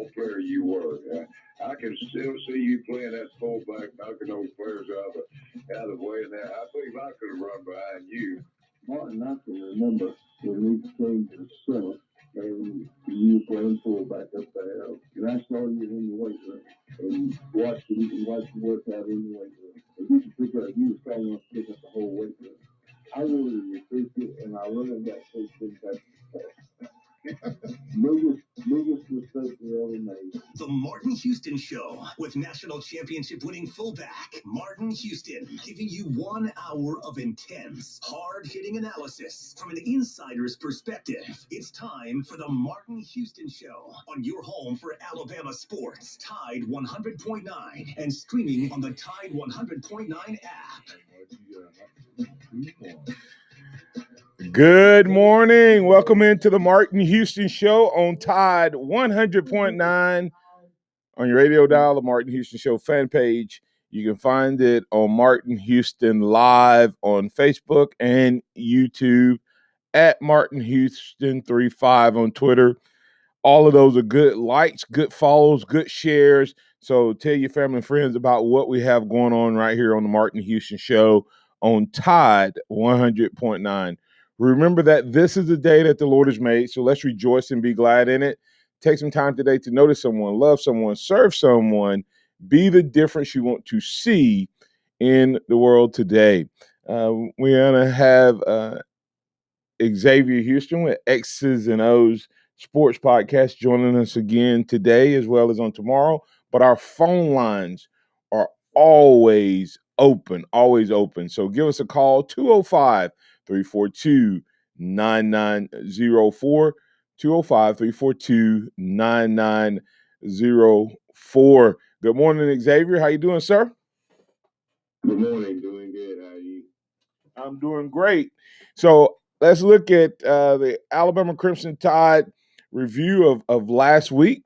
ball player you were. I can still see you playing that fullback, knocking those players out of the way. And I believe I could have run behind you. Martin, I can remember when we came to the center and you were playing fullback up there. And I saw you in the weight room and watched you work out in the weight room. And you were strong enough to pick up the whole weight room. I wanted to recruit you, and I learned that coach didn't have to biggest mistake we ever made. The Martin Houston Show with national championship winning fullback Martin Houston, giving you 1 hour of intense, hard-hitting analysis from an insider's perspective. It's time for the Martin Houston Show on your home for Alabama sports, Tide 100.9, and streaming on the Tide 100.9 app. Good morning. Welcome into the Martin Houston Show on Tide 100.9 on your radio dial, the Martin Houston Show fan page. You can find it on Martin Houston Live on Facebook and YouTube, at Martin Houston 35 on Twitter. All of those are good likes, good follows, good shares. So tell your family and friends about what we have going on right here on the Martin Houston Show on Tide 100.9. Remember that this is the day that the Lord has made, so let's rejoice and be glad in it. Take some time today to notice someone, love someone, serve someone, be the difference you want to see in the world today. We're going to have Xavier Houston with X's and O's Sports Podcast joining us again today as well as on tomorrow. But our phone lines are always open. So give us a call, 205-342-9904, 205-342-9904. Good morning, Xavier. How you doing, sir? Good morning. Doing good. How are you? I'm doing great. So let's look at the Alabama Crimson Tide review of last week.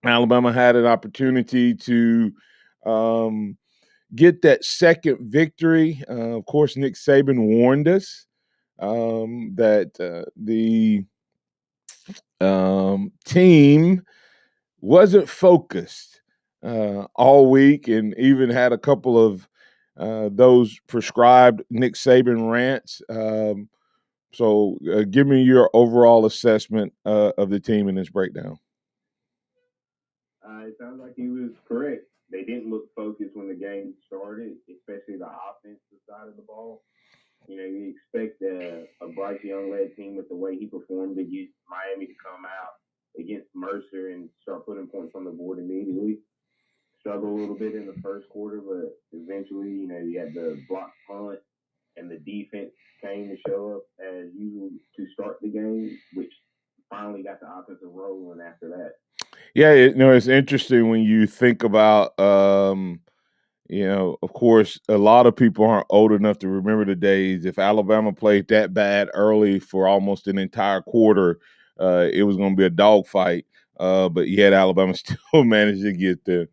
Alabama had an opportunity to get that second victory. Of course, Nick Saban warned us that the team wasn't focused all week, and even had a couple of those prescribed Nick Saban rants. So give me your overall assessment of the team in this breakdown. It sounds like he was correct. They didn't look focused when the game started, especially the offensive side of the ball. You know, you expect a Bryce Young-led team with the way he performed against Miami to come out against Mercer and start putting points on the board immediately. Struggled a little bit in the first quarter, but eventually, you know, you had the block punt and the defense came to show up as usual to start the game, which finally got the offensive rolling after that. Yeah, it's interesting when you think about, of course, a lot of people aren't old enough to remember the days if Alabama played that bad early for almost an entire quarter, it was going to be a dogfight. But yet Alabama still managed to get the,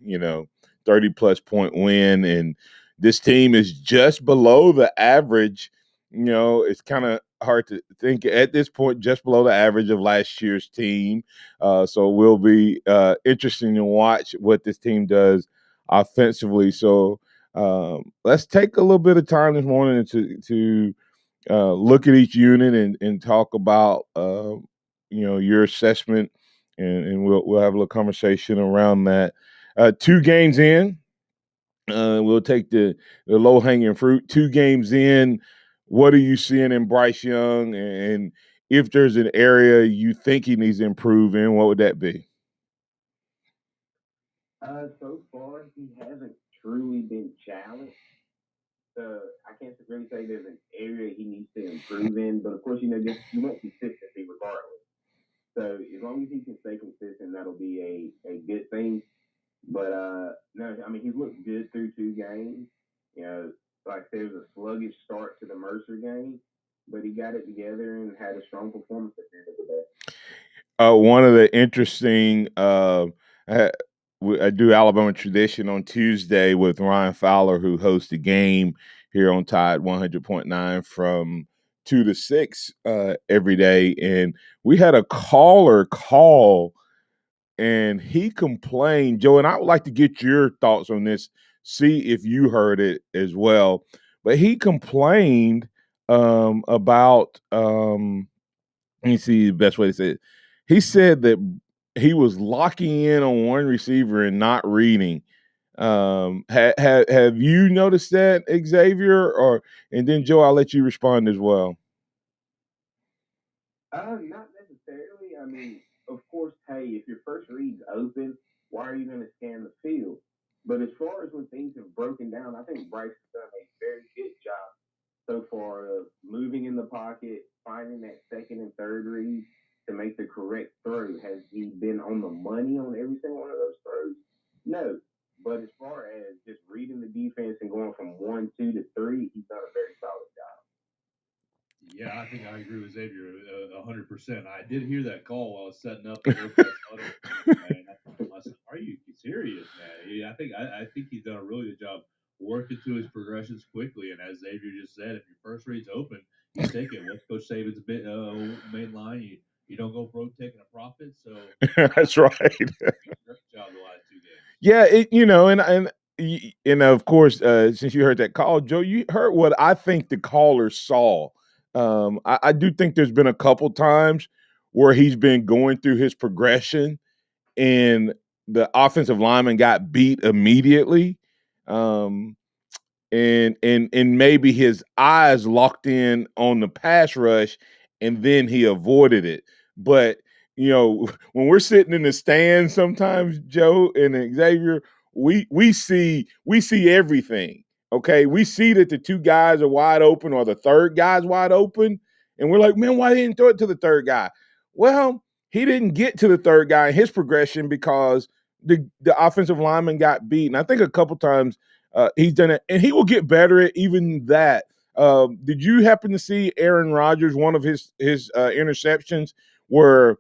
30-plus point win. And this team is just below the average. It's kind of hard to think at this point, just below the average of last year's team. So it will be interesting to watch what this team does offensively. So let's take a little bit of time this morning to look at each unit and talk about your assessment, and we'll have a little conversation around that. 2 games in, we'll take the low hanging fruit. 2 games in, what are you seeing in Bryce Young, and if there's an area you think he needs to improve in, what would that be? So far, he hasn't truly been challenged. So I can't really say there's an area he needs to improve in, but of course, you want consistency regardless. So as long as he can stay consistent, that'll be a good thing. But no, I mean, he's looked good through 2 games. You know, like there was a sluggish start to the Mercer game, but he got it together and had a strong performance at the end of the day. One of the interesting I do Alabama Tradition on Tuesday with Ryan Fowler, who hosts the game here on Tide 100.9 from 2 to 6 every day. And we had a caller call and he complained, Joe, and I would like to get your thoughts on this, see if you heard it as well. But he complained about let me see the best way to say it. He said that he was locking in on one receiver and not reading. Have you noticed that, Xavier? Or and then Joe, I'll let you respond as well. Not necessarily. I mean, of course, hey, if your first read's open, why are you going to scan the field? But as far as when things have broken down, I think Bryce has done a very good job so far of moving in the pocket, finding that second and third read to make the correct throw. Has he been on the money on every single one of those throws? No. But as far as just reading the defense and going from 1, 2 to 3, he's done a very solid job. Yeah, I think I agree with Xavier 100%. I did hear that call while I was setting up the Northwest Huddle, and I said, "Are you serious, man?" Yeah, I think he's done a really good job working through his progressions quickly. And as Xavier just said, if your first read's open, you take it. What's Coach Saban's main line? You don't go broke taking a profit. So That's right. great job the last 2 games. Yeah, and of course, since you heard that call, Joe, you heard what I think the caller saw. I do think there's been a couple times where he's been going through his progression and the offensive lineman got beat immediately. Um, and maybe his eyes locked in on the pass rush and then he avoided it. But when we're sitting in the stands sometimes, Joe and Xavier, we see everything. Okay. We see that the two guys are wide open or the third guy's wide open. And we're like, man, why didn't throw it to the third guy? Well, he didn't get to the third guy in his progression because the offensive lineman got beat. And I think a couple times he's done it, and he will get better at even that. Did you happen to see Aaron Rodgers, one of his interceptions, where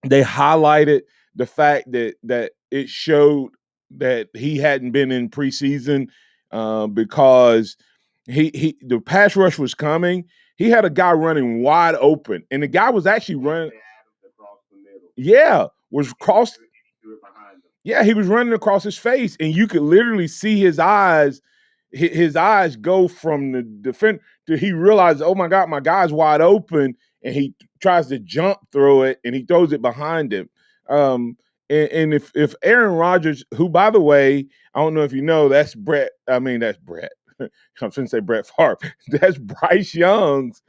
they highlighted the fact that it showed that he hadn't been in preseason because the pass rush was coming. He had a guy running wide open, and the guy was actually running. Yeah, was crossed. Yeah, he was running across his face, and you could literally see his eyes. His eyes go from the defender to he realizes, oh my God, my guy's wide open, and he tries to jump through it, and he throws it behind him. And if Aaron Rodgers, who by the way, I don't know if you know, that's Brett. I mean, that's Brett. I'm going to say Brett Favre. That's Bryce Young's,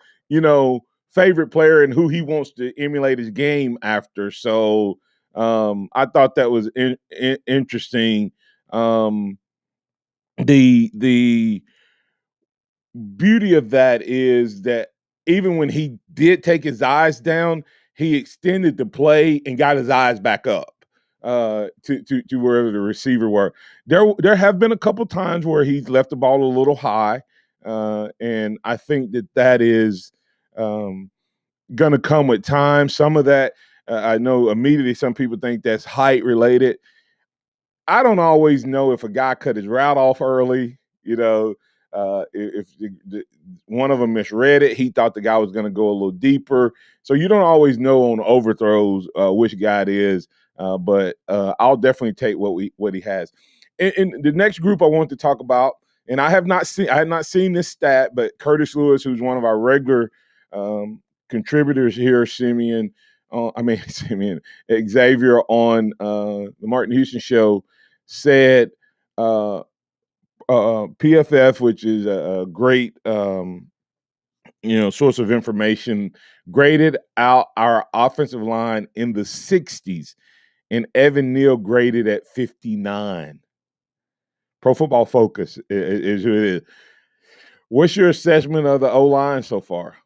favorite player and who he wants to emulate his game after. So I thought that was interesting. The beauty of that is that even when he did take his eyes down, he extended the play and got his eyes back up to wherever the receiver were. There have been a couple times where he's left the ball a little high, and I think that is going to come with time. Some of that, I know immediately some people think that's height related. I don't always know if a guy cut his route off early. If one of them misread it, he thought the guy was going to go a little deeper. So you don't always know on overthrows which guy it is. But I'll definitely take what he has. And the next group I want to talk about, and I have not seen this stat, but Curtis Lewis, who's one of our regular contributors here, Simeon, Xavier on the Martin Houston show said PFF, which is a great source of information, graded out our offensive line in the 60s, and Evan Neal graded at 59. Pro Football Focus is who it is. What's your assessment of the O-line so far?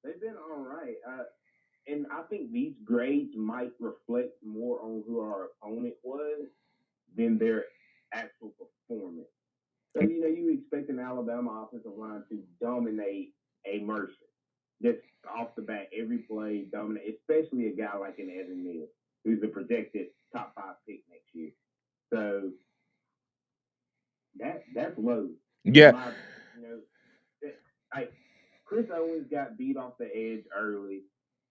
They've been all right. And I think these grades might reflect more on who our opponent was than their actual performance. So, you expect an Alabama offensive line to dominate a Mercer. Just off the bat, every play dominate, especially a guy like an Evan Neal, who's a projected top 5 pick next year. So that's low. Yeah. Chris Owens got beat off the edge early,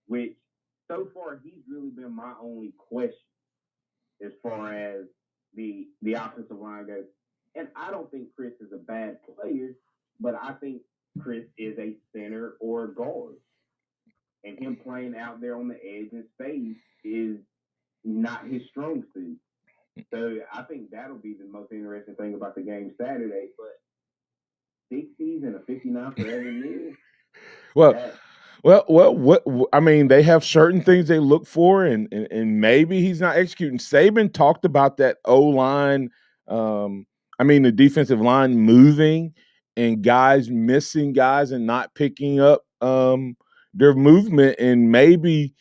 which so far he's really been my only question as far as the offensive line goes. And I don't think Chris is a bad player, but I think Chris is a center or a guard. And him playing out there on the edge in space is not his strong suit. So I think that'll be the most interesting thing about the game Saturday. But 60s and a 59 for Evan Neal. Well, what I mean, they have certain things they look for, and maybe he's not executing. Saban talked about that O line. The defensive line moving and guys missing guys and not picking up their movement, and maybe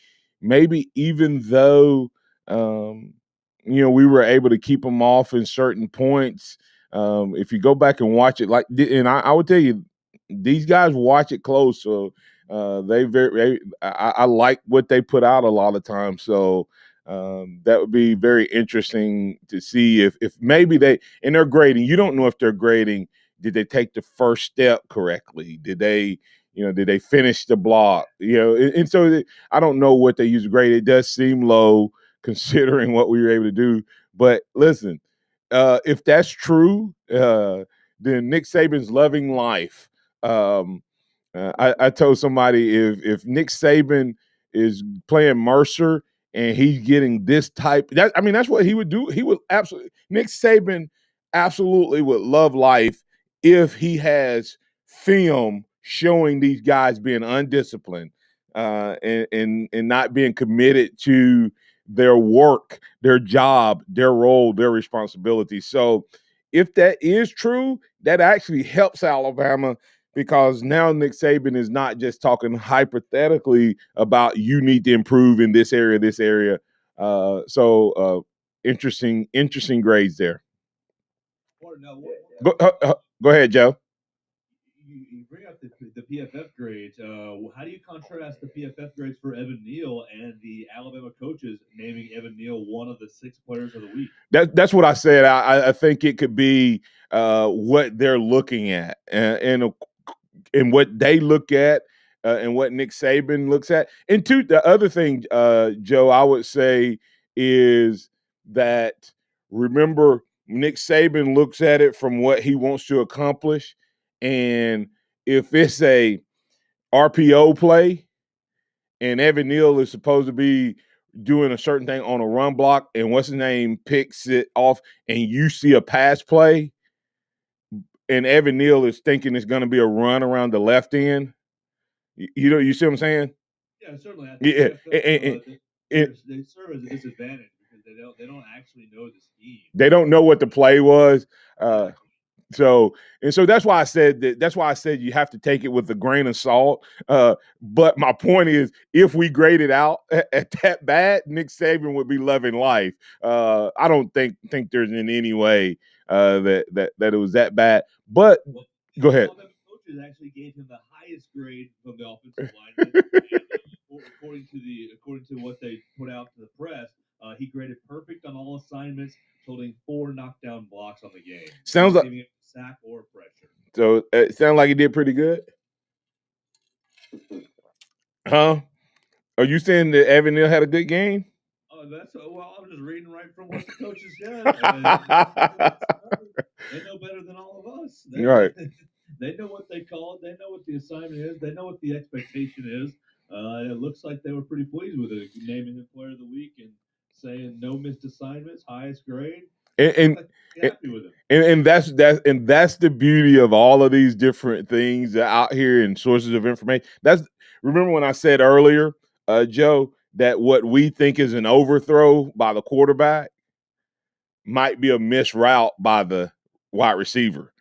even though we were able to keep them off in certain points. If you go back and watch it, I would tell you, these guys watch it close, so. I like what they put out a lot of times. So that would be very interesting to see if maybe they're grading. You don't know if they're grading. Did they take the first step correctly? Did they finish the block? And so I don't know what they use to grade. It does seem low considering what we were able to do. But listen, if that's true, then Nick Saban's loving life. I told somebody if Nick Saban is playing Mercer and he's getting this type, that's what he would do. He would Nick Saban absolutely would love life if he has film showing these guys being undisciplined and not being committed to their work, their job, their role, their responsibility. So if that is true, that actually helps Alabama, because now Nick Saban is not just talking hypothetically about you need to improve in this area. Interesting grades there. Go ahead, Joe. You bring up the PFF grades. How do you contrast the PFF grades for Evan Neal and the Alabama coaches naming Evan Neal one of the 6 players of the week? That's what I said. I think it could be what they're looking at and what they look at and what Nick Saban looks at. And the other thing, Joe, I would say is that, remember, Nick Saban looks at it from what he wants to accomplish. And if it's a RPO play and Evan Neal is supposed to be doing a certain thing on a run block and what's his name picks it off and you see a pass play and Evan Neal is thinking it's going to be a run around the left end, you see what I'm saying? Yeah, certainly. I think they serve as a disadvantage because they don't actually know the scheme. They don't know what the play was. So that's why I said you have to take it with a grain of salt. But my point is, if we grade it out at that bad, Nick Saban would be loving life. I don't think there's in any way that it was that bad. But go ahead. Coaches actually gave him the highest grade from the offensive line. According to what they put out to the press, he graded perfect on all assignments, holding 4 knockdown blocks on the game. Sounds like a sack or pressure. So it sounds like he did pretty good. Huh? Are you saying that Evan Neal had a good game? I'm just reading right from what the coaches said. They know better than all of us. Right. They know what they call it. They know what the assignment is. They know what the expectation is. It looks like they were pretty pleased with it, naming him Player of the Week and saying no missed assignments, highest grade. And happy with him. And that's the beauty of all of these different things out here and sources of information. Remember when I said earlier, Joe, that what we think is an overthrow by the quarterback might be a missed route by the wide receiver.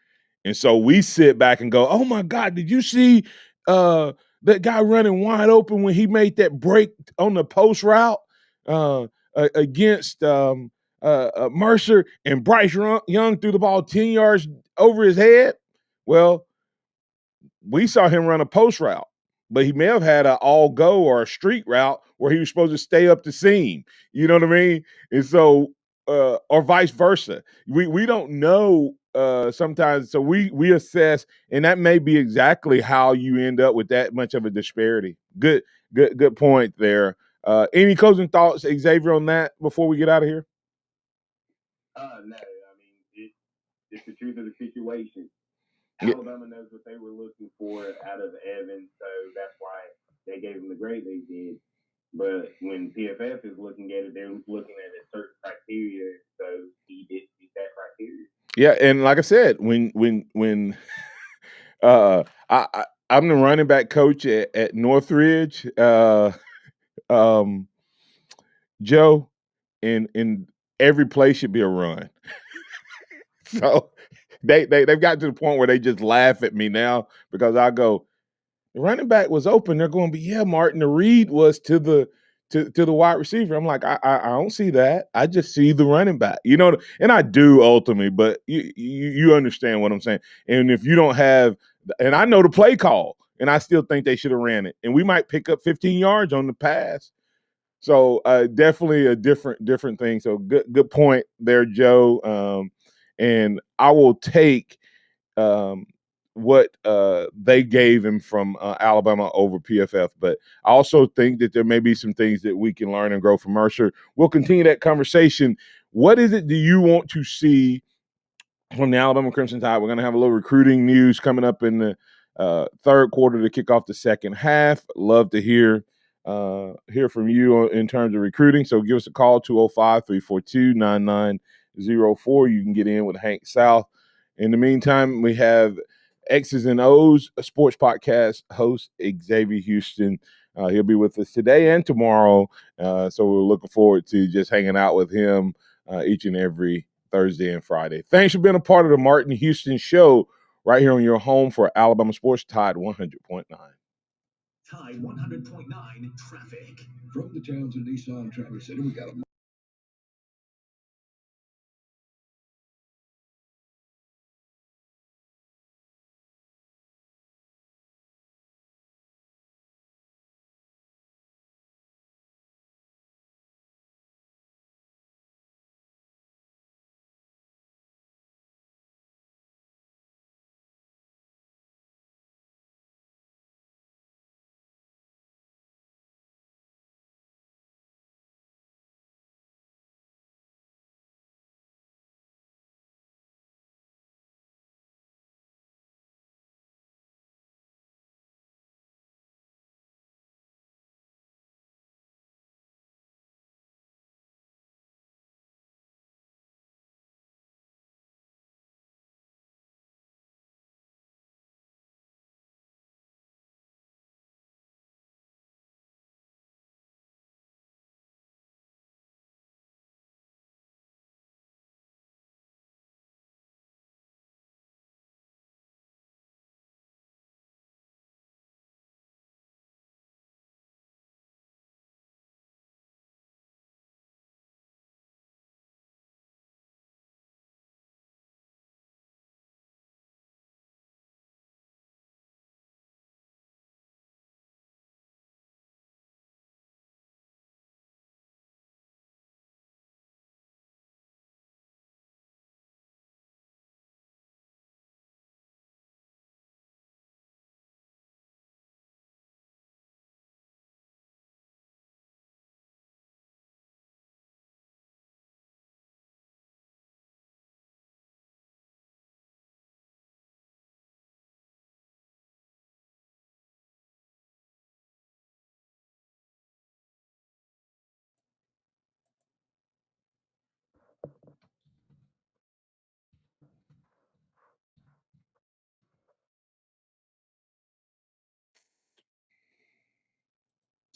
And so we sit back and go, oh my God, did you see that guy running wide open when he made that break on the post route against Mercer, and Bryce Young threw the ball 10 yards over his head? Well, we saw him run a post route, but he may have had an all go or a street route where he was supposed to stay up the seam. You know what I mean? And so, or vice versa. We don't know sometimes. So we assess, and that may be exactly how you end up with that much of a disparity. Good point there. Any closing thoughts, Xavier, on that before we get out of here? No, I mean it's the truth of the situation. Yeah. Alabama knows what they were looking for out of Evan, so that's why they gave him the grade they did. But when PFF is looking at it, they're looking at a certain criteria, so he didn't meet that criteria. Yeah, and like I said, when I'm the running back coach at Northridge, Joe, in every play should be a run. So they've got to the point where they just laugh at me now because I go, the running back was open. They're going to be, yeah, Martin. The read was to the wide receiver. I'm like, I don't see that. I just see the running back. You know, and I do ultimately, but you understand what I'm saying. And if you don't have, and I know the play call, and I still think they should have ran it, and we might pick up 15 yards on the pass. So definitely a different thing. So good point there, Joe. And I will take what they gave him from Alabama over PFF. But I also think that there may be some things that we can learn and grow from Mercer. We'll continue that conversation. What is it do you want to see from the Alabama Crimson Tide? We're going to have a little recruiting news coming up in the third quarter to kick off the second half. Love to hear from you in terms of recruiting. So give us a call, 205-342-9904. You can get in with Hank South. In the meantime, we have X's and O's, a sports podcast host, Xavier Houston. He'll be with us today and tomorrow. So we're looking forward to just hanging out with him each and every Thursday and Friday. Thanks for being a part of the Martin Houston Show right here on your home for Alabama Sports, Tide 100.9. Tide 100.9 traffic. From the Townsend Nissan Traffic Center, we got a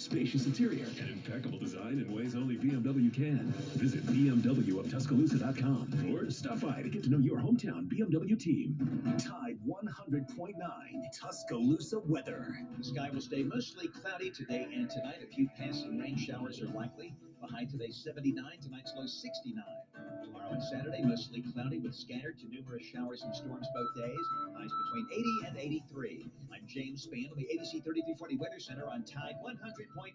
Spacious interior and impeccable design in ways only BMW can. Visit BMWofTuscaloosa.com or stop by to get to know your hometown BMW team. Tide 100.9 Tuscaloosa weather. The sky will stay mostly cloudy today and tonight. A few passing rain showers are likely. The high today 79, tonight's low 69. Tomorrow and Saturday, mostly cloudy with scattered to numerous showers and storms both days. Highs between 80 and 83. I'm James Spann on the ABC 3340 Weather Center on Tide 100.9.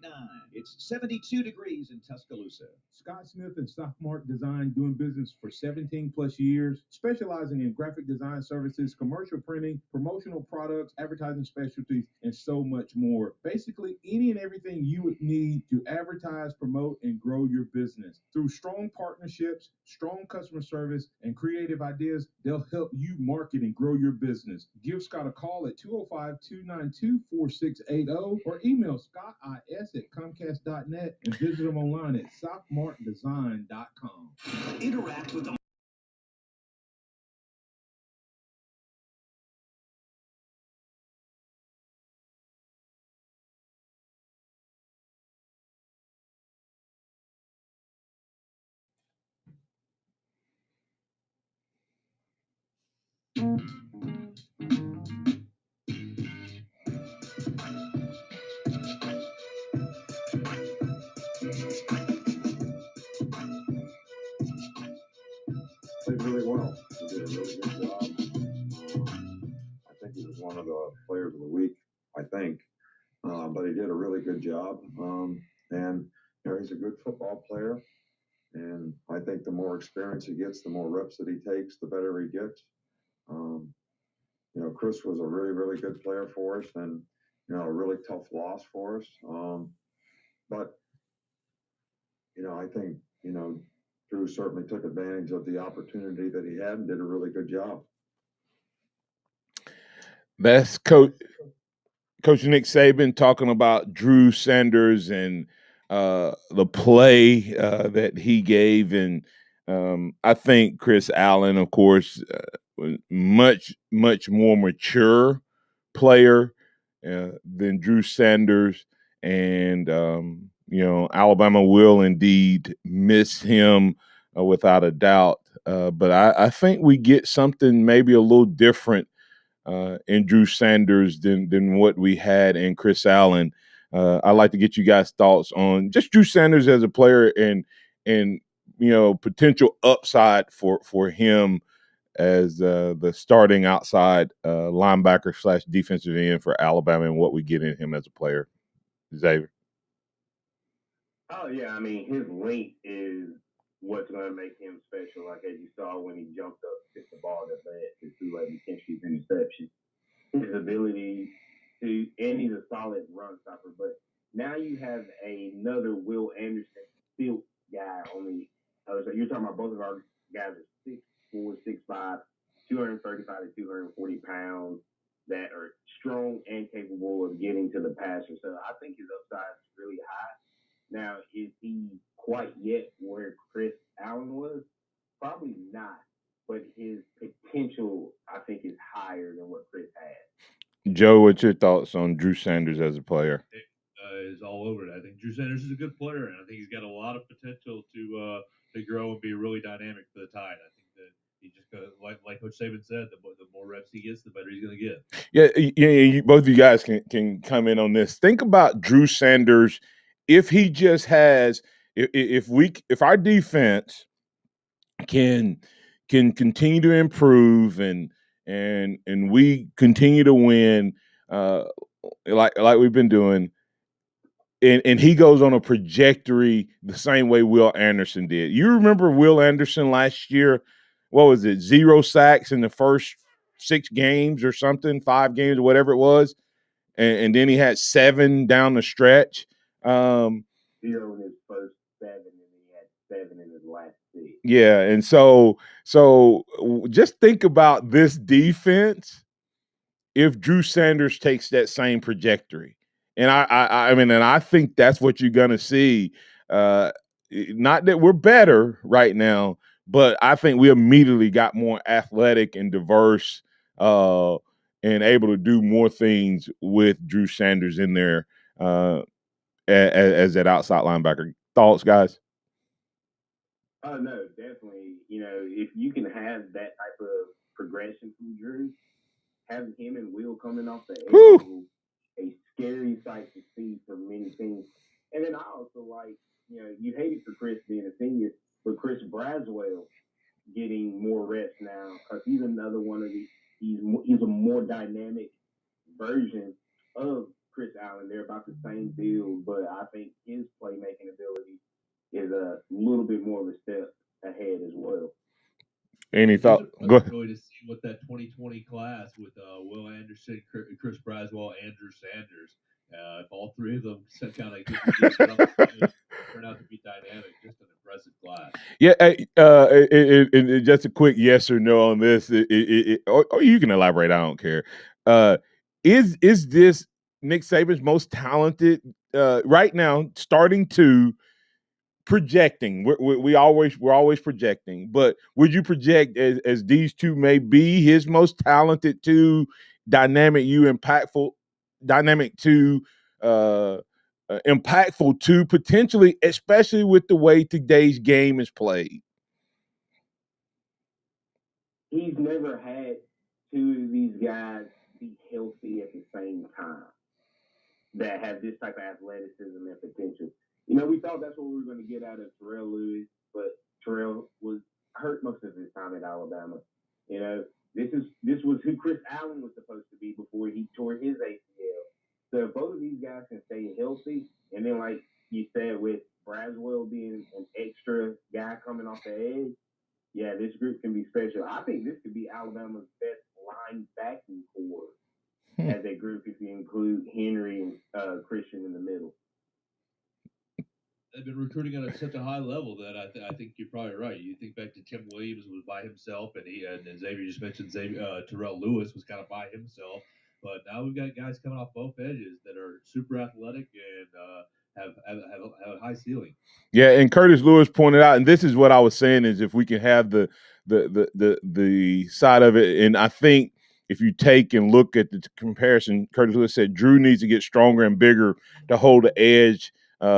It's 72 degrees in Tuscaloosa. Scott Smith and Sophomart Design, doing business for 17 plus years, specializing in graphic design services, commercial printing, promotional products, advertising specialties, and so much more. Basically, any and everything you would need to advertise, promote, and grow your business. Through strong partnerships, strong customer service, and creative ideas, they'll help you market and grow your business. Give Scott a call at 205-292-4680 or email scottis@comcast.net and visit them online at sophmartdesign.com. Interact with the Played really well. He did a really good job. I think he was one of the players of the week, I think. But he did a really good job. And, he's a good football player. And I think the more experience he gets, the more reps that he takes, the better he gets. Chris was a really, really good player for us and, a really tough loss for us. But I think, Drew certainly took advantage of the opportunity that he had and did a really good job. That's Coach Nick Saban talking about Drew Sanders and the play that he gave. And I think Chris Allen, of course, was much, much more mature player than Drew Sanders. And, Alabama will indeed miss him without a doubt. But I think we get something maybe a little different in Drew Sanders than what we had in Chris Allen. I'd like to get you guys' thoughts on just Drew Sanders as a player and potential upside for him as the starting outside linebacker / defensive end for Alabama and what we get in him as a player. Xavier. Oh, yeah. I mean, his length is what's going to make him special. Like, as you saw when he jumped up, hit the ball that led to Tulane McKinstry's interception. His ability to, and he's a solid run stopper. But now you have another Will Anderson field guy on the other side. You're talking about both of our guys are 6'4", 6'5", 235 to 240 pounds that are strong and capable of getting to the passer. So I think his upside is really high. Now, is he quite yet where Chris Allen was? Probably not. But his potential, I think, is higher than what Chris had. Joe, what's your thoughts on Drew Sanders as a player? Is all over it. I think Drew Sanders is a good player, and I think he's got a lot of potential to grow and be really dynamic for the Tide. I think that he just like Coach Saban said, the more reps he gets, the better he's going to get. Yeah, both of you guys can come in on this. Think about Drew Sanders if he just has if our defense can continue to improve and we continue to win like we've been doing. And he goes on a trajectory the same way Will Anderson did. You remember Will Anderson last year? What was it? 0 sacks in the first 6 games or something, 5 games or whatever it was, and then he had 7 down the stretch. 0 in his first 7, and he had 7 in his last 6. Yeah, and so just think about this defense if Drew Sanders takes that same trajectory. And I think that's what you're going to see. Not that we're better right now, but I think we immediately got more athletic and diverse and able to do more things with Drew Sanders in there as that outside linebacker. Thoughts, guys? Oh, no, definitely. If you can have that type of progression from Drew, having him and Will coming off the edge is a scary sight to see for many teams. And then I also like, you hate it for Chris being a senior, but Chris Braswell getting more reps now because he's another one of these. He's a more dynamic version of Chris Allen. They're about the same build, but I think his playmaking ability is a little bit more of a step ahead as well. Any thought? Go ahead. Really to see what that 2020 class with Will Anderson, Chris Braswell, Andrew Sanders, if all three of them kind of turn out to be dynamic, just an impressive class. Yeah, just a quick yes or no on this, or you can elaborate. I don't care. Is this Nick Saban's most talented right now? Starting to projecting, we're always projecting, but would you project as these two may be his most talented two, dynamic two, impactful two, potentially, especially with the way today's game is played? He's never had two of these guys be healthy at the same time that have this type of athleticism and potential. You know, we thought that's what we were going to get out of Terrell Lewis, but Terrell was hurt most of his time at Alabama. You know, this was who Chris Allen was supposed to be before he tore his ACL. So if both of these guys can stay healthy, and then like you said, with Braswell being an extra guy coming off the edge, yeah, this group can be special. I think this could be Alabama's best linebacking core as a group if you include Henry and Christian in the middle. They've been recruiting at such a high level that I think you're probably right. You think back to Tim Williams was by himself, and Xavier just mentioned Terrell Lewis was kind of by himself. But now we've got guys coming off both edges that are super athletic and have a high ceiling. Yeah, and Curtis Lewis pointed out, and this is what I was saying, is if we can have the side of it, and I think if you take and look at the comparison, Curtis Lewis said Drew needs to get stronger and bigger to hold the edge.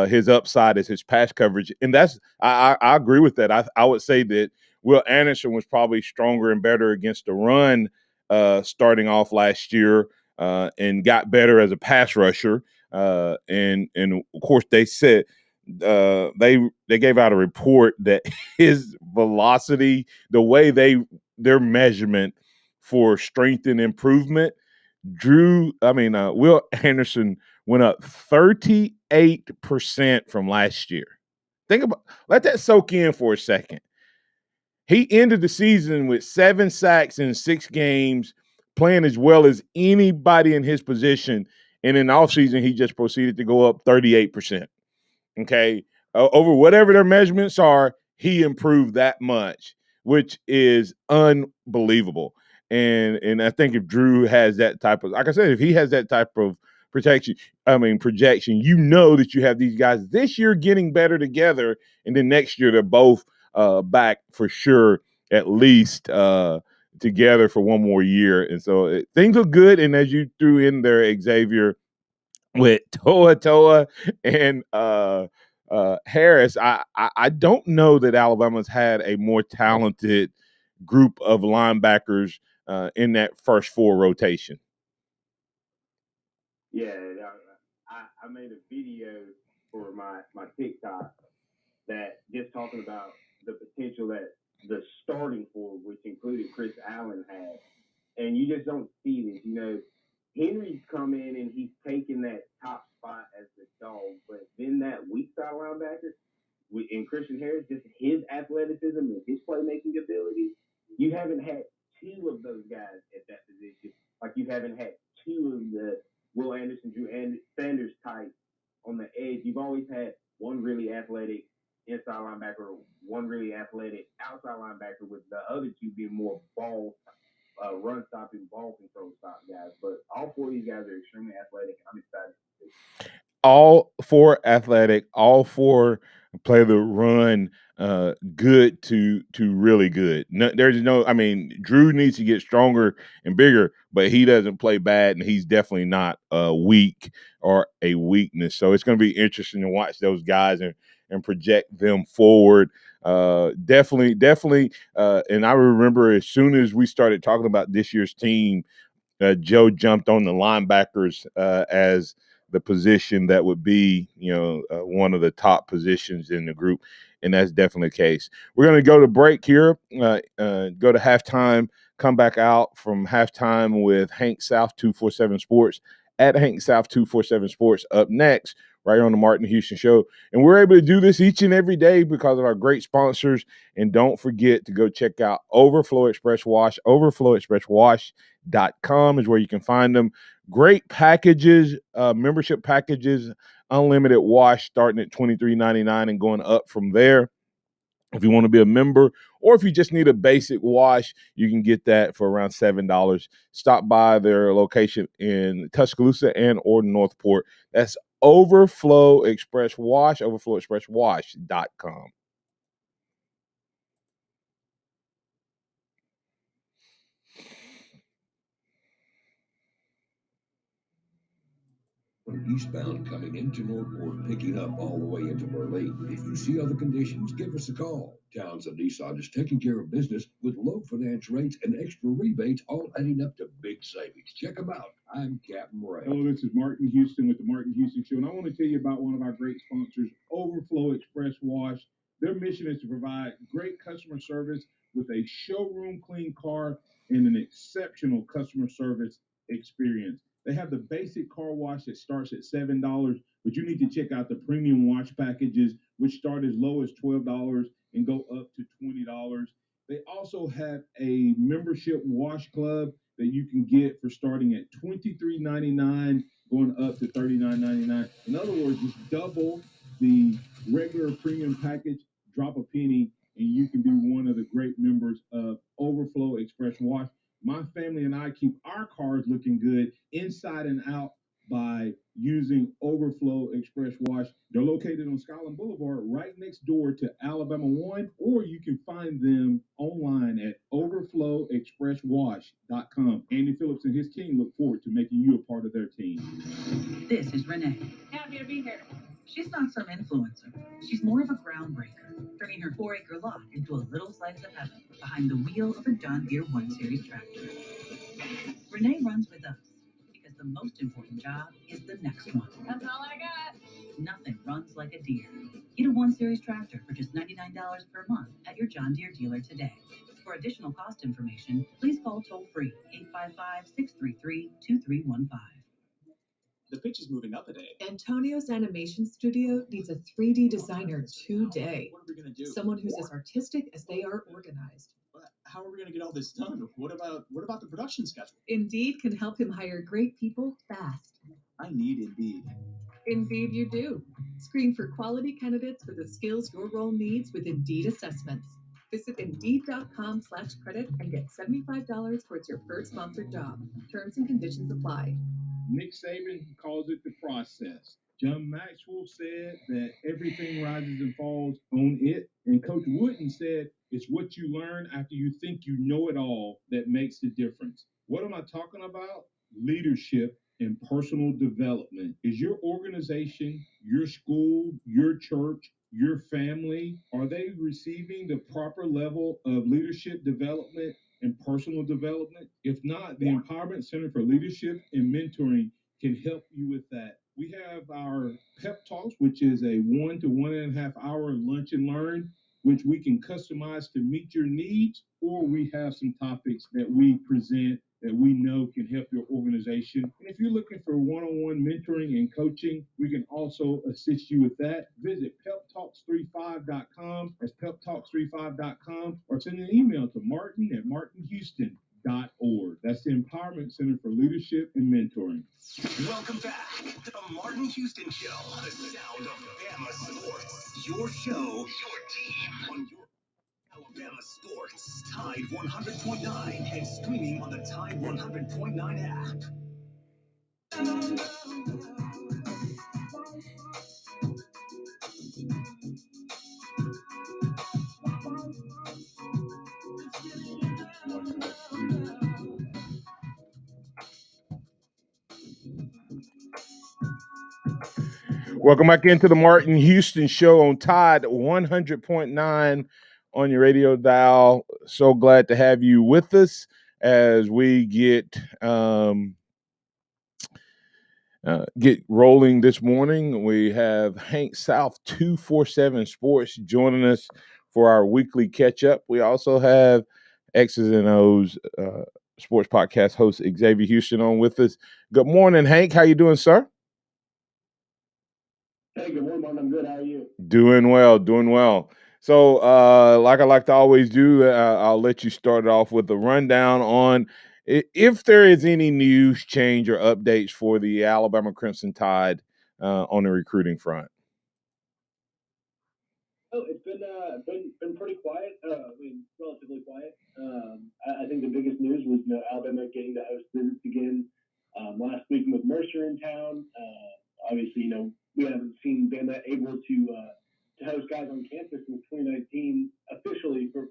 His upside is his pass coverage, and that's I agree with that. I would say that Will Anderson was probably stronger and better against the run starting off last year, and got better as a pass rusher. And of course they said they gave out a report that his velocity, the way their measurement for strength and improvement, Will Anderson went up 38% from last year. Let that soak in for a second. He ended the season with 7 sacks in 6 games, playing as well as anybody in his position. And in the offseason, he just proceeded to go up 38%. Okay. Over whatever their measurements are, he improved that much, which is unbelievable. And I think if Drew has that type of, like I said, if he has that type of projection, you know that you have these guys this year getting better together, and then next year they're both back for sure, at least together for one more year. And so things look good. And as you threw in there, Xavier, with Toa and Harris, I don't know that Alabama's had a more talented group of linebackers in that first 4 rotation. Yeah, I made a video for my TikTok that just talking about the potential that the starting 4, which included Chris Allen, had. And you just don't see this. You know, Henry's come in and he's taken that top spot as the dog, but then that weak side linebacker in Christian Harris, just his athleticism and his playmaking ability, you haven't had 2 of those guys at that position. Like you haven't had 2 of the Will Anderson, Drew Sanders type on the edge. You've always had one really athletic inside linebacker, one really athletic outside linebacker, with the other 2 being more ball run stopping, ball control stop guys. But all 4 of these guys are extremely athletic, and I'm excited. All 4 athletic, all 4 play the run good to really good. Drew needs to get stronger and bigger, but he doesn't play bad, and he's definitely not weak or a weakness. So it's going to be interesting to watch those guys and project them forward. Definitely. And I remember as soon as we started talking about this year's team, Joe jumped on the linebackers as the position that would be, one of the top positions in the group. And that's definitely the case. We're going to go to break here, go to halftime, come back out from halftime with Hank South 247 Sports at Hank South 247 Sports up next, right here on the Martin Houston Show. And we're able to do this each and every day because of our great sponsors. And don't forget to go check out Overflow Express Wash. OverflowExpressWash.com is where you can find them. Great packages, membership packages, unlimited wash starting at $23.99 and going up from there. If you want to be a member, or if you just need a basic wash, you can get that for around $7. Stop by their location in Tuscaloosa and or Northport. That's Overflow Express Wash, OverflowExpressWash.com. Eastbound coming into Northport, picking up all the way into Burley. If you see other conditions, give us a call. Townsend Nissan is taking care of business with low finance rates and extra rebates, all adding up to big savings. Check them out. I'm Captain Ray. Hello, this is Martin Houston with the Martin Houston Show, and I want to tell you about one of our great sponsors, Overflow Express Wash. Their mission is to provide great customer service with a showroom clean car and an exceptional customer service experience. They have the basic car wash that starts at $7, but you need to check out the premium wash packages, which start as low as $12 and go up to $20. They also have a membership wash club that you can get for starting at $23.99, going up to $39.99. In other words, just double the regular premium package, drop a penny, and you can be one of the great members of Overflow Express Wash. My family and I keep our cars looking good inside and out by using Overflow Express Wash. They're located on Skyland Boulevard right next door to Alabama 1, or you can find them online at overflowexpresswash.com. Andy Phillips and his team look forward to making you a part of their team. This is Renee. Happy to be here. She's not some influencer. She's more of a groundbreaker, turning her 4-acre lot into a little slice of heaven behind the wheel of a John Deere 1 Series tractor. Renee runs with us because the most important job is the next one. That's all I got. Nothing runs like a Deere. Get a 1 Series tractor for just $99 per month at your John Deere dealer today. For additional cost information, please call toll-free 855-633-2315. The pitch is moving up a day. Antonio's animation studio needs a 3D designer today. What are we going to do? Someone who's as artistic as they are organized. But how are we going to get all this done? What about the production schedule? Indeed can help him hire great people fast. I need Indeed. Indeed you do. Screen for quality candidates for the skills your role needs with Indeed assessments. Visit Indeed.com/credit and get $75 towards your first sponsored job. Terms and conditions apply. Nick Saban calls it the process. John Maxwell said that everything rises and falls on it. And Coach Wooden said it's what you learn after you think you know it all that makes the difference. What am I talking about? Leadership and personal development. Is your organization, your school, your church, your family, are they receiving the proper level of leadership development and personal development? If not, the Empowerment Center for Leadership and Mentoring can help you with that. We have our pep talks, which is a 1 to 1.5 hour lunch and learn, which we can customize to meet your needs, or we have some topics that we present that we know can help your organization. And if you're looking for one-on-one mentoring and coaching, we can also assist you with that. Visit peptalks35.com. That's peptalks35.com, or send an email to martin@martinhouston.org. That's the Empowerment Center for Leadership and Mentoring. Welcome back to the Martin Houston Show, the sound of Bama sports. Your show, your team, on your Alabama sports. Tide 100.9 and streaming on the Tide 100.9 app. Welcome back into the Martin Houston Show on Tide 100.9 on your radio dial. So glad to have you with us as we get rolling this morning. We have Hank South 247 Sports joining us for our weekly catch-up. We also have X's and O's sports podcast host Xavier Houston on with us. Good morning, Hank. How you doing, sir? Hey, good morning, Martin. I'm good. How are you? Doing well, doing well. So, like I like to always do, I'll let you start it off with a rundown on if there is any news, change, or updates for the Alabama Crimson Tide on the recruiting front. Oh, it's been pretty quiet. Relatively quiet. I think the biggest news was Alabama getting to host visits again last week with Mercer in town. Obviously, we haven't seen Bama able to host guys on campus since 2019 officially for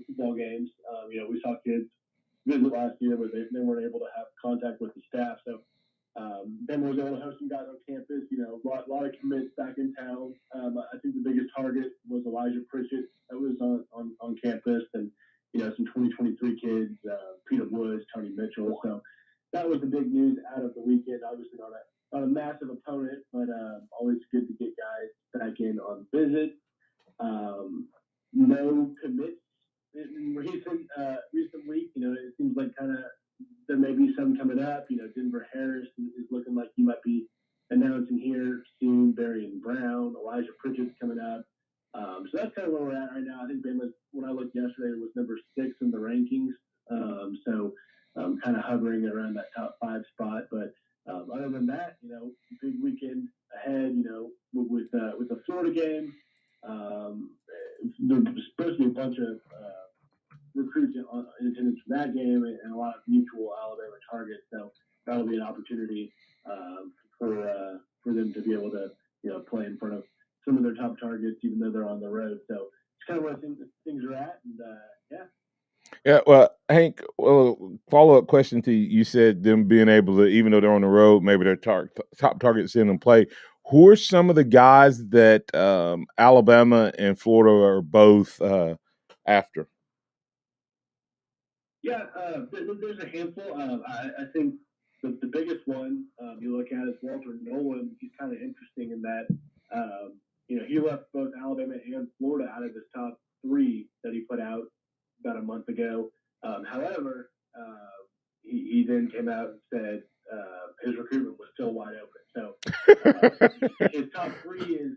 football games. We saw kids visit last year, but they weren't able to have contact with the staff. So Bama was able to host some guys on campus. A lot of commits back in town. I think the biggest target was Elijah Pritchett that was on campus, and some 2023 kids, Peter Woods, Tony Mitchell. So that was the big news out of the weekend. Obviously not a massive opponent, but always good to get guys back in on visit. No commits in recent week. It seems like kind of there may be some coming up. Denver Harris is looking like he might be announcing here soon. Berrien Brown, Elijah Pritchett's coming up. So that's kind of where we're at right now. I think Bama, when I looked yesterday, was number 6 in the rankings. So kind of hovering around that top 5 spot. But other than that, big weekend ahead. With the Florida game, there's supposed to be a bunch of recruits in attendance for that game and a lot of mutual Alabama targets. So that'll be an opportunity for them to be able to play in front of some of their top targets, even though they're on the road. So it's kind of where things are at, and yeah. Yeah, well, Hank, follow-up question to you. You said them being able to, even though they're on the road, maybe their top targets in and play. Who are some of the guys that Alabama and Florida are both after? Yeah, there's a handful. I think the biggest one you look at is Walter Nolan. He's kind of interesting in that he left both Alabama and Florida out of his top 3 that he put out about a month ago. However, he then came out and said his recruitment was still wide open. So his top 3 is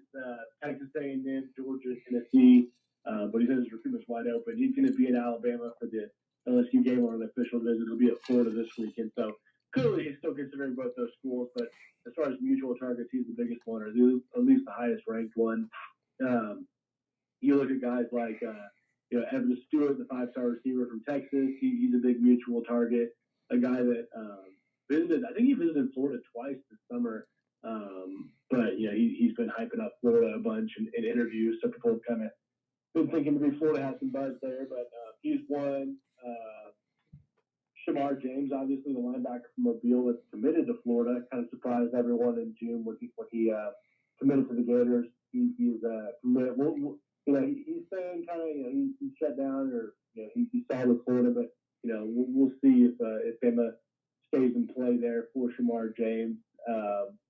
Texas A&M, Georgia, Tennessee. But he says his recruitment's wide open. He's going to be in Alabama for the LSU game on an official visit. He'll be at Florida this weekend. So clearly he's still considering both those schools. But as far as mutual targets, he's the biggest one, or at least the highest ranked one. You look at guys like Evan Stewart, the 5-star receiver from Texas. He's a big mutual target. A guy that visited, I think he visited Florida twice this summer. But he's been hyping up Florida a bunch in interviews. So people have kind of been thinking maybe Florida has some buzz there, but he's one. Shamar James, obviously the linebacker from Mobile that's committed to Florida, kind of surprised everyone in June when he committed to the Gators. He's committed. He's saying kind of he's shut down or he saw with Florida, but we'll see if Bama stays in play there for Shamar James.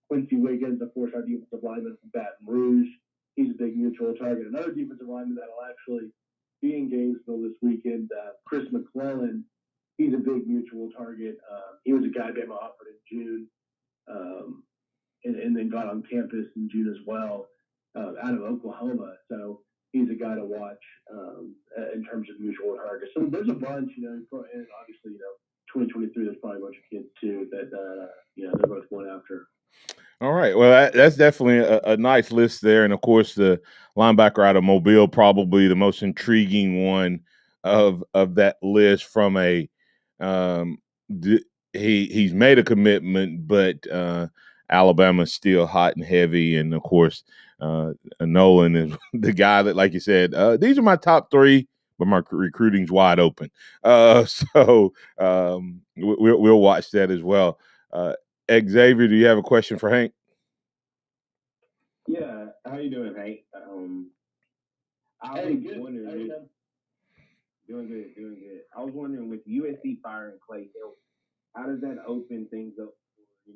Quincy Wiggins, the 4-star defensive lineman from Baton Rouge. He's a big mutual target. Another defensive lineman that'll actually be in Gainesville this weekend, Chris McClellan. He's a big mutual target. He was a guy Bama offered in June, and then got on campus in June as well, out of Oklahoma. So he's a guy to watch in terms of mutual targets. So there's a bunch, and obviously, 2023, there's probably a bunch of kids too that they're both going after. All right. Well, that's definitely a nice list there. And, of course, the linebacker out of Mobile, probably the most intriguing one of that list from a he's made a commitment, but Alabama's still hot and heavy. And, of course, Nolan is the guy that, like you said, these are my top 3, but my recruiting's wide open. So we'll watch that as well. Xavier, do you have a question for Hank? Yeah, how you doing, Hank? I was wondering. Doing good. I was wondering, with USC firing Clay Hill, how does that open things up for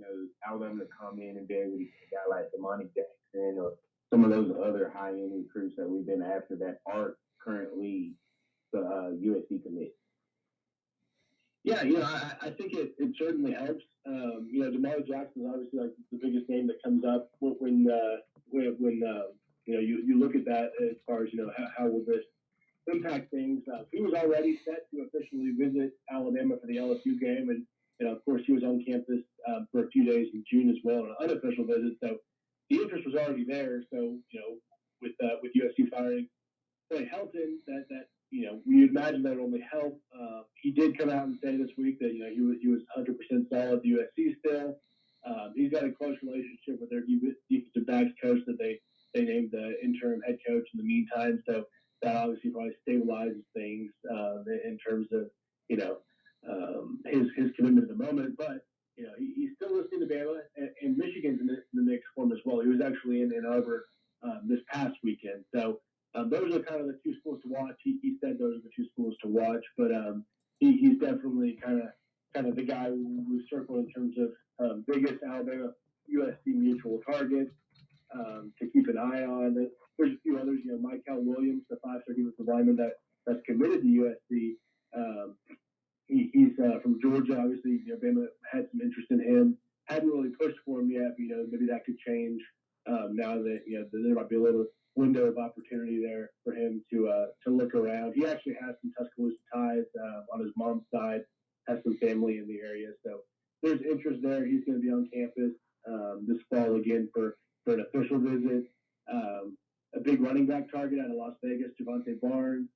Alabama to come in and be able to get a guy like Damani Jackson or some of those other high-end recruits that we've been after that aren't currently the USC commit? Yeah, I think it certainly helps. Jamar Jackson is obviously like the biggest name that comes up when you look at that as far as how will this impact things. He was already set to officially visit Alabama for the LSU game, and of course, he was on campus for a few days in June as well, an unofficial visit. So the interest was already there. So with USC firing Clay Helton, that we imagine that would only help. He did come out and say this week that he was 100% solid at the USC still. He's got a close relationship with their defensive backs coach that they named the interim head coach in the meantime. So that obviously probably stabilizes things in terms of his commitment at the moment. But he's still listening to Bama, and Michigan's in the mix for him as well. He was actually in Ann Arbor this past weekend. So those are kind of the two schools to watch. He said those are the two schools to watch, but he's definitely kind of the guy we've circled in terms of biggest Alabama USC mutual target to keep an eye on. There's a few others, Michael Williams, the 5-star defensive lineman that's committed to USC. He's from Georgia. Obviously, Bama had some interest in him. Hadn't really pushed for him yet, but maybe that could change now that there might be a little window of opportunity there for him to look around. He actually has some Tuscaloosa ties on his mom's side. Has some family in the area, so there's interest there. He's going to be on campus this fall again for an official visit. A big running back target out of Las Vegas, Javonte Barnes.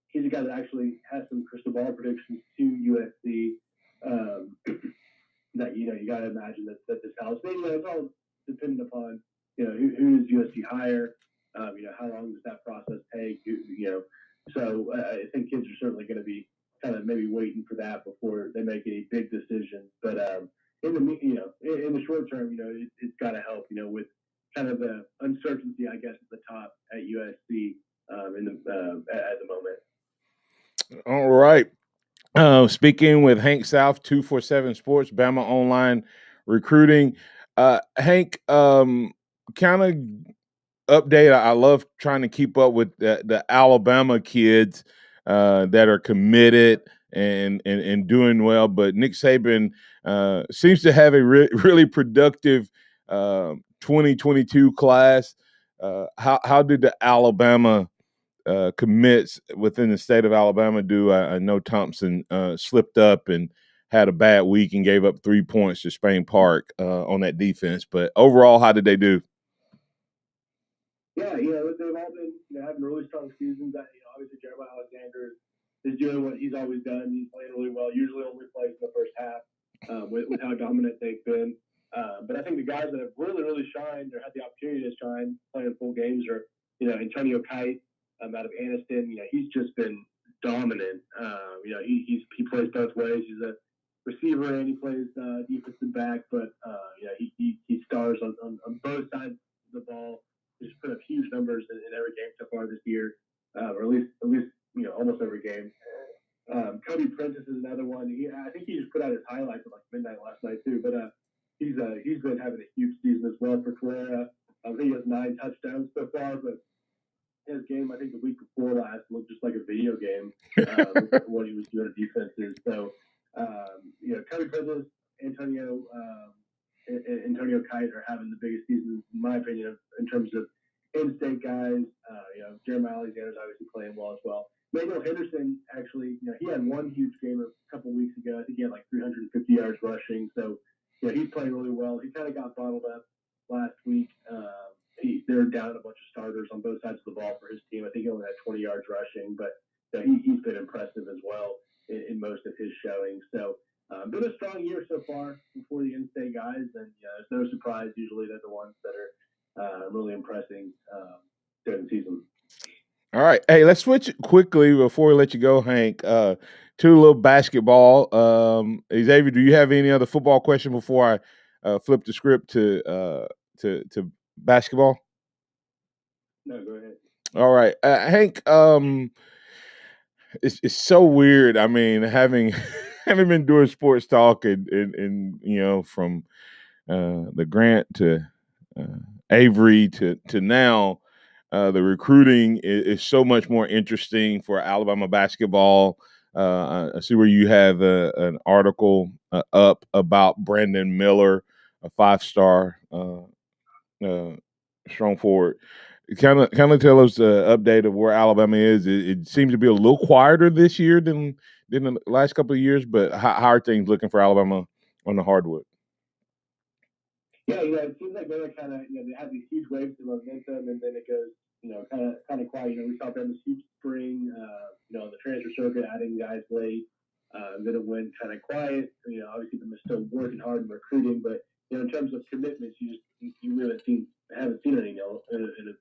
He's a guy that actually has some crystal ball predictions to USC. That you got to imagine that this house. It's all dependent upon who does USC hire. How long does that process take? So I think kids are certainly going to be kind of maybe waiting for that before they make any big decisions. But in the short term, it's got to help. With kind of the uncertainty, I guess, at the top at USC at the moment. All right. Speaking with Hank South, 247 Sports, Bama Online Recruiting. Hank, kind of update. I love trying to keep up with the Alabama kids that are committed and doing well. But Nick Saban seems to have a really productive 2022 class. How did the Alabama commits within the state of Alabama do? I know Thompson slipped up and had a bad week and gave up 3 points to Spain Park on that defense. But overall, how did they do? Yeah, they've all been having really strong seasons. Obviously Jeremiah Alexander is doing what he's always done. He's playing really well. Usually only plays in the first half with how dominant they've been. But I think the guys that have really shined or had the opportunity to shine playing full games are Antonio Kite out of Anniston. He's just been dominant. He plays both ways. He's a receiver and he plays defensive back. But he stars on both sides of the ball. He's put up huge numbers in every game so far this year, or at least almost every game. Cody Prentice is another one. I think he just put out his highlights at like midnight last night too. But he's been having a huge season as well for Carrera. I think he has 9 touchdowns so far, but his game I think the week before last looked just like a video game what he was doing at defenses. So Cody Prentice, Antonio Kite are having the biggest season, in my opinion, in terms of in-state guys. Jeremiah Alexander's obviously playing well as well. Manuel Henderson, actually, he had one huge game a couple weeks ago. I think he had like 350 yards rushing. So, he's playing really well. He kind of got bottled up last week. They're down a bunch of starters on both sides of the ball for his team. I think he only had 20 yards rushing, but he's been impressive as well in most of his showings. So, been a strong year so far for the in-state guys, and it's no surprise. Usually, they're the ones that are really impressing during the season. All right, hey, let's switch quickly before we let you go, Hank. To a little basketball. Xavier, do you have any other football question before I flip the script to basketball? No, go ahead. All right, Hank. It's so weird. I mean, having been doing sports talk and from the Grant to Avery to now, the recruiting is so much more interesting for Alabama basketball. I see where you have an article up about Brandon Miller, a 5-star strong forward. Kind of tell us the update of where Alabama is. It seems to be a little quieter this year than the last couple of years, but how are things looking for Alabama on the hardwood? Yeah, it seems like they're kind of, they have these huge waves of momentum, and then it goes, kind of quiet. We saw them this huge spring, the transfer circuit, adding guys late. Then it went kind of quiet. Obviously, them are still working hard and recruiting, but in terms of commitments, you really haven't seen any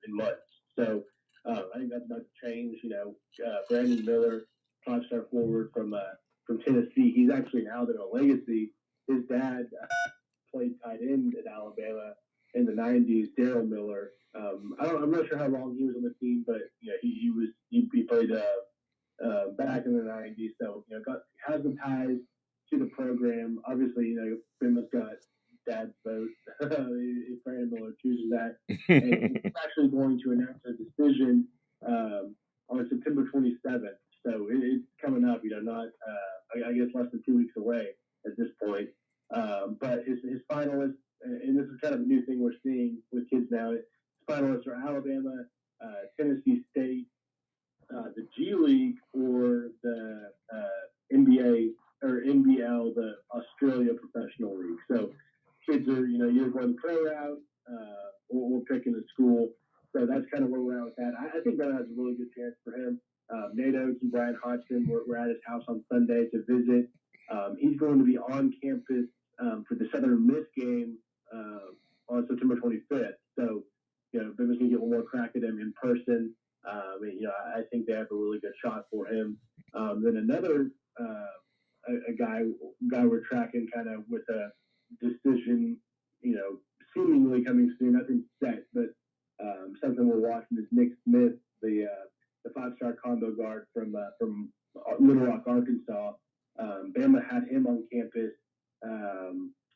in months. So I think that's about to change. Brandon Miller, 5-star forward from Tennessee. He's actually an Alabama legacy. His dad played tight end at Alabama in the '90s. Daryl Miller. I'm not sure how long he was on the team, but he played back in the '90s. So has some ties to the program. Obviously, Bama's got dad's vote if Brandon Miller chooses that, and he's actually going to announce a decision on September 27th. So it's coming up. Not I guess less than 2 weeks away at this point. But his finalists, and this is kind of a new thing we're seeing with kids now. His finalists are Alabama, Tennessee State, the G League, or the NBA or NBL, the Australia Professional League. So kids are, either going the pro route or picking a school. So that's kind of where we're at with that. I think that has a really good chance for him. Nate Oates and Brian Hodgson were at his house on Sunday to visit. He's going to be on campus for the Southern Miss game on September 25th. So, Bama's going to get one more crack at him in person. I think they have a really good shot for him. Then another a guy we're tracking kind of with a decision, seemingly coming soon. Nothing set, but something we're watching is Nick Smith, the 5-star combo guard from Little Rock, Arkansas. Bama had him on campus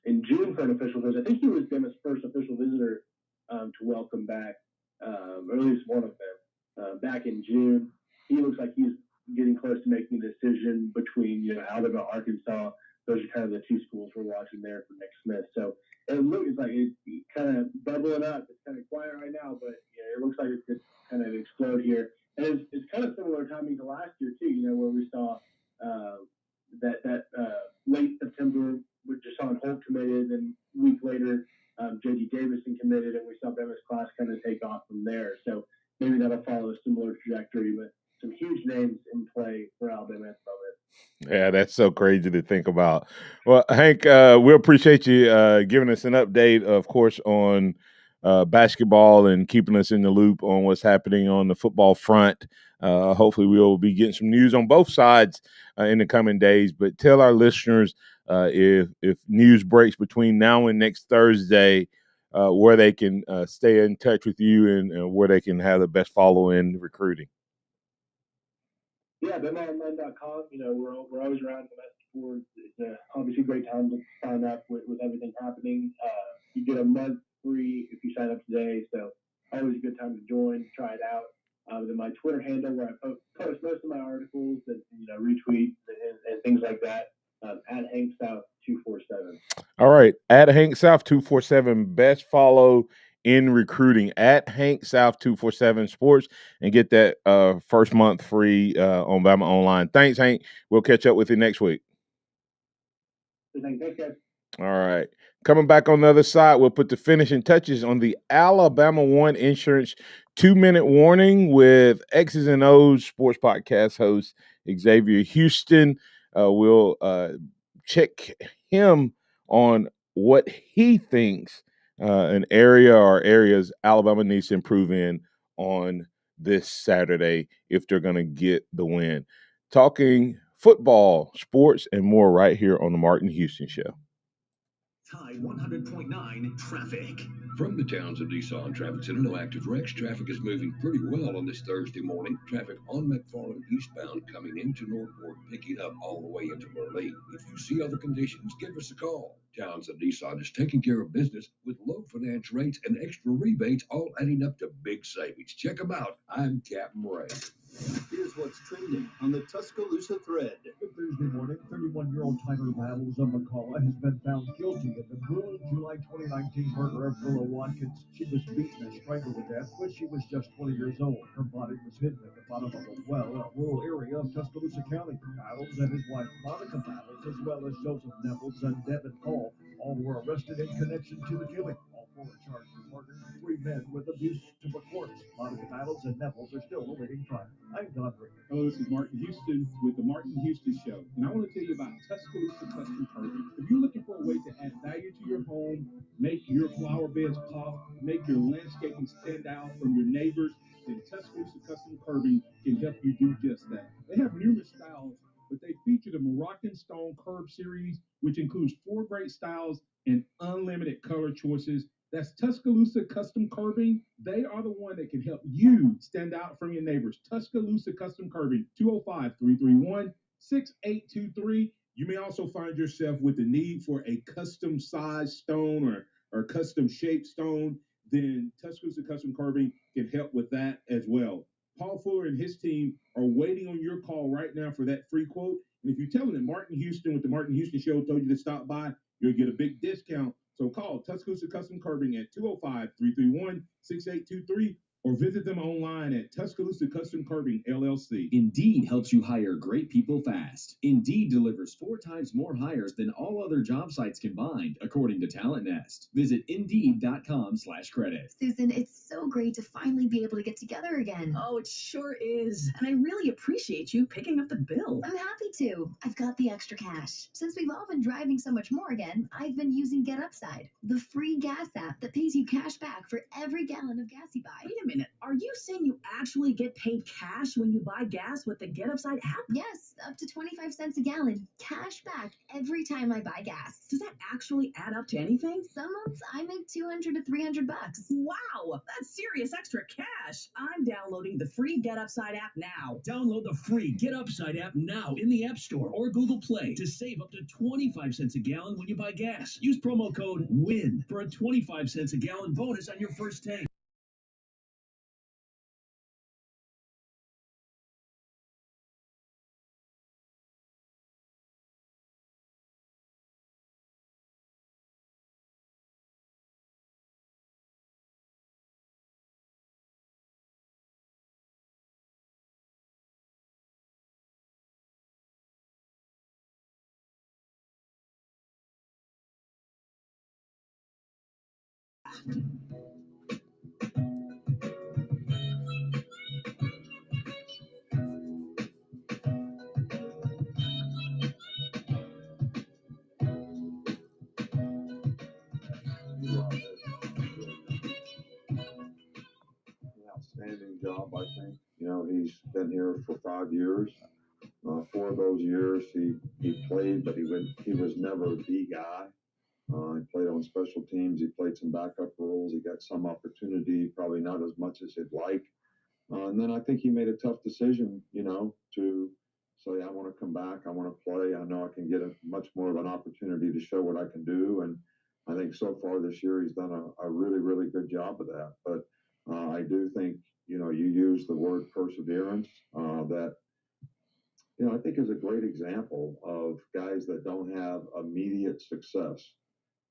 in June for an official visit. I think he was Bama's first official visitor to welcome back, or at least one of them, back in June. He looks like he's getting close to making a decision between Alabama, Arkansas. Those are kind of the two schools we're watching there for Nick Smith. So it looks like it's kind of bubbling up. It's kind of quiet right now, but it looks like it could kind of explode here. And it's kind of similar timing to last year too. Where we saw that late September, with Jashaun Holt committed, and a week later, J.D. Davison committed, and we saw Bama's class kind of take off from there. So maybe that'll follow a similar trajectory, but some huge names in play for Alabama at the moment. Yeah, that's so crazy to think about. Well, Hank, we appreciate you giving us an update, of course, on basketball and keeping us in the loop on what's happening on the football front. Hopefully, we'll be getting some news on both sides in the coming days. But tell our listeners if news breaks between now and next Thursday, where they can stay in touch with you and where they can have the best follow in recruiting. Yeah, BamaOnline.com. We're always around the message boards. It's obviously a great time to sign up with everything happening. You get a month free if you sign up today, so always a good time to join, try it out. Then my Twitter handle, where I post most of my articles and retweet and things like that, at HankSouth247. All right, at HankSouth247, best follow in recruiting at HankSouth247 Sports, and get that first month free on Bama Online. Thanks, Hank. We'll catch up with you next week. Thanks, guys. All right. Coming back on the other side, we'll put the finishing touches on the Alabama One Insurance 2-minute warning with X's and O's sports podcast host Xavier Houston. We'll check him on what he thinks an area or areas Alabama needs to improve in on this Saturday if they're going to get the win. Talking football, sports, and more right here on the Martin Houston Show. Tide 100.9 traffic. From the Townsend Nissan Traffic Center, no active wrecks. Traffic is moving pretty well on this Thursday morning. Traffic on McFarland eastbound coming into Northport, picking up all the way into Burley. If you see other conditions, give us a call. Townsend Nissan is taking care of business with low finance rates and extra rebates, all adding up to big savings. Check them out. I'm Captain Ray. Here's what's trending on the Tuscaloosa thread. Good Thursday morning, 31-year-old Tyler Battles of McCullough has been found guilty of the brutal July 2019 murder of Willow Watkins. She was beaten and strangled to death when she was just 20 years old. Her body was hidden at the bottom of a well in a rural area of Tuscaloosa County. Battles and his wife Monica Battles, as well as Joseph Nevels and Devin Paul, all were arrested in connection to the killing. All four are charged with murdering three men with abuse of a corpse. Monica Battles and Nevels are still awaiting trial. I'm Don Rickman. Hello, this is Martin Houston with the Martin Houston Show, and I want to tell you about Tuscaloosa Custom Curving. If you're looking for a way to add value to your home, make your flower beds pop, make your landscaping stand out from your neighbors, then Tuscaloosa Custom Curving can help you do just that. They have numerous styles, but they feature the Moroccan Stone Curve series, which includes 4 great styles and unlimited color choices. That's Tuscaloosa Custom Curbing. They are the one that can help you stand out from your neighbors. Tuscaloosa Custom Curbing, 205-331-6823. You may also find yourself with the need for a custom size stone or custom shaped stone. Then Tuscaloosa Custom Curbing can help with that as well. Paul Fuller and his team are waiting on your call right now for that free quote. And if you tell them that Martin Houston with the Martin Houston Show told you to stop by, you'll get a big discount. So call Tuscaloosa Custom Curbing at 205-331-6823 or visit them online at Tuscaloosa Custom Curbing LLC. Indeed helps you hire great people fast. Indeed delivers 4 times more hires than all other job sites combined, according to Talent Nest. Visit Indeed.com/credit. Susan, it's so great to finally be able to get together again. Oh, it sure is. And I really appreciate you picking up the bill. I'm happy to. I've got the extra cash. Since we've all been driving so much more again, I've been using Get Upside, the free gas app that pays you cash back for every gallon of gas you buy. Wait a minute. Are you saying you actually get paid cash when you buy gas with the Get Upside app? Yes, up to 25 cents a gallon, cash back every time I buy gas. Does that actually add up to anything? Some months I make $200 to $300. Wow, that's serious extra cash. I'm downloading the free Get Upside app now. Download the free Get Upside app now in the App Store or Google Play to save up to 25 cents a gallon when you buy gas. Use promo code WIN for a 25 cents a gallon bonus on your first tank. Outstanding job, I think. He's been here for 5 years. 4 of those years he played, but he was never the guy. He played on special teams. He played some backup roles. He got some opportunity, probably not as much as he'd like. And then I think he made a tough decision, to say, I want to come back. I want to play. I know I can get much more of an opportunity to show what I can do. And I think so far this year he's done a really, really good job of that. But I do think, you use the word perseverance, that, I think is a great example of guys that don't have immediate success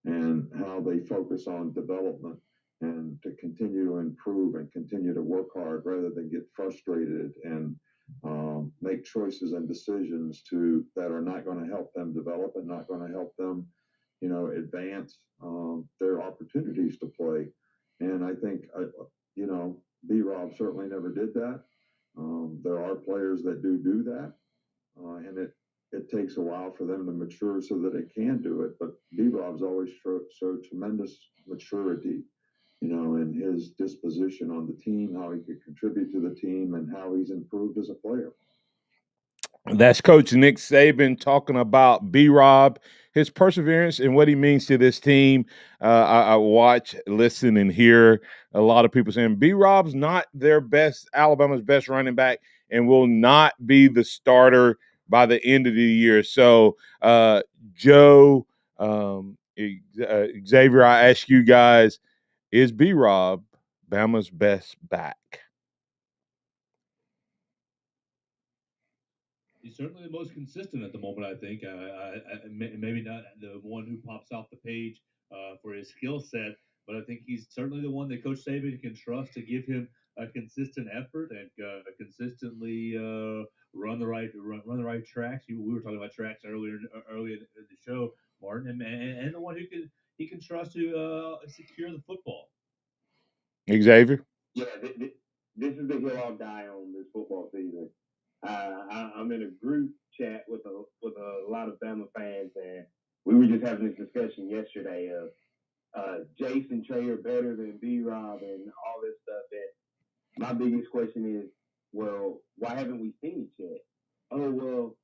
and how they focus on development and to continue to improve and continue to work hard rather than get frustrated and make choices and decisions that are not going to help them develop and not going to help them, advance their opportunities to play. And I think, B-Rob certainly never did that. There are players that do that, and it takes a while for them to mature so that they can do it. But B-Rob's always showed tremendous maturity, in his disposition on the team, how he could contribute to the team, and how he's improved as a player. That's Coach Nick Saban talking about B-Rob, his perseverance, and what he means to this team. I watch, listen, and hear a lot of people saying B-Rob's not Alabama's best running back, and will not be the starter by the end of the year. So, Joe, Xavier, I ask you guys, is B-Rob Bama's best back? He's certainly the most consistent at the moment. I think. Maybe not the one who pops off the page for his skill set, but I think he's certainly the one that Coach Saban can trust to give him a consistent effort and consistently run the right tracks. We were talking about tracks earlier in the show, Martin, and the one who he can trust to secure the football. Xavier. Yeah, this is the hill I'll die on this football season. I'm in a group chat with a lot of Bama fans, and we were just having this discussion yesterday of Jace and Trey are better than B-Rob and all this stuff. And my biggest question is, well, why haven't we seen it yet? Oh, well,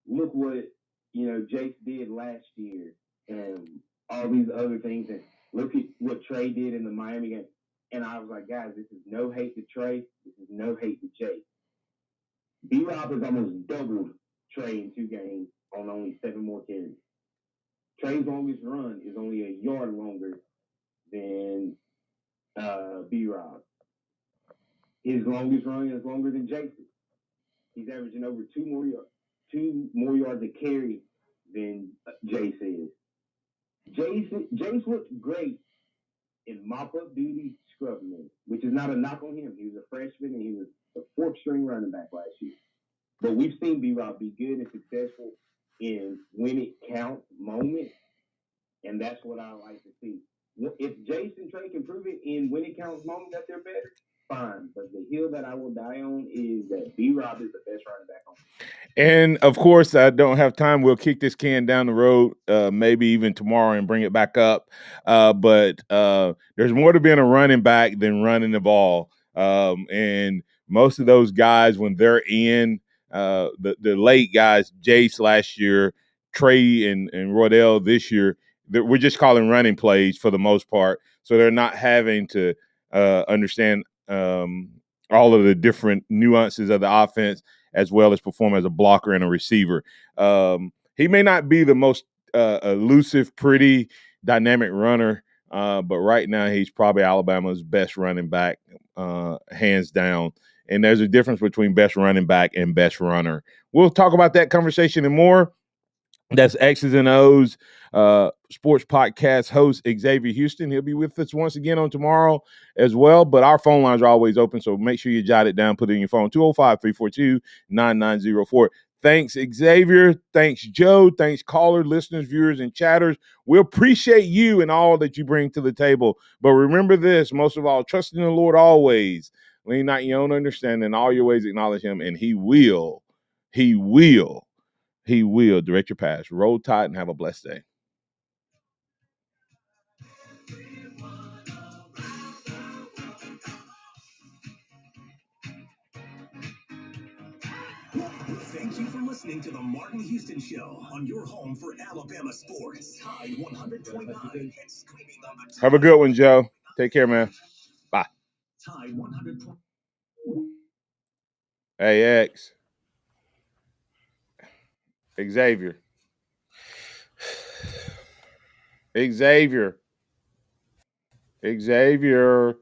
look what, Jace did last year and all these other things. And look at what Trey did in the Miami game. And I was like, guys, this is no hate to Trey. This is no hate to Jace. B-Rob has almost doubled Trey in 2 games on only 7 more carries. Trey's longest run is only a yard longer than B-Rob. His longest run is longer than Jason's. He's averaging over 2 more yards a carry than Jace is. Jace looked great in mop-up duty scrub minutes, which is not a knock on him. He was a freshman and he was the 4th-string running back last year. But we've seen B-Rob be good and successful in when it counts moments, and that's what I like to see. If Jason Trey can prove it in when it counts moments that they're better, fine. But the hill that I will die on is that B-Rob is the best running back on. And, of course, I don't have time. We'll kick this can down the road, maybe even tomorrow and bring it back up. But there's more to being a running back than running the ball. And most of those guys, when they're in, the late guys, Jace last year, Trey and Rodell this year, we're just calling running plays for the most part. So they're not having to understand all of the different nuances of the offense, as well as perform as a blocker and a receiver. He may not be the most elusive, pretty, dynamic runner, but right now he's probably Alabama's best running back, hands down. And there's a difference between best running back and best runner. We'll talk about that conversation and more. That's X's and O's sports podcast host Xavier Houston. He'll be with us once again on tomorrow as well. But our phone lines are always open, so make sure you jot it down, put it in your phone, 205-342-9904. Thanks, Xavier. Thanks, Joe. Thanks, callers, listeners, viewers, and chatters. We appreciate you and all that you bring to the table. But remember this, most of all, trust in the Lord always. Lean not your own understanding. In all your ways acknowledge him, and he will direct your paths. Roll Tide and have a blessed day. Thank you for listening to the Martin Houston Show on your home for Alabama sports. Tide 100.9 and streaming on the Have a good one, Joe. Take care, man. Bye. Tide 100. Hey, X. Xavier. Xavier. Xavier.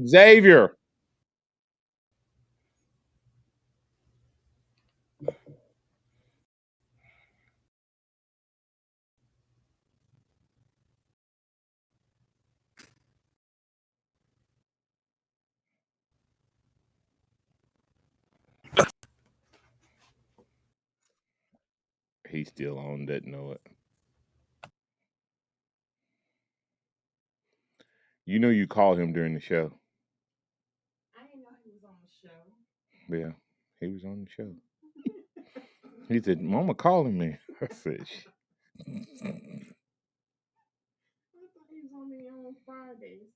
Xavier. He's still on, doesn't know it. You know you called him during the show. I didn't know he was on the show. Yeah, he was on the show. He said, Mama calling me. I said, I thought he was only on Fridays.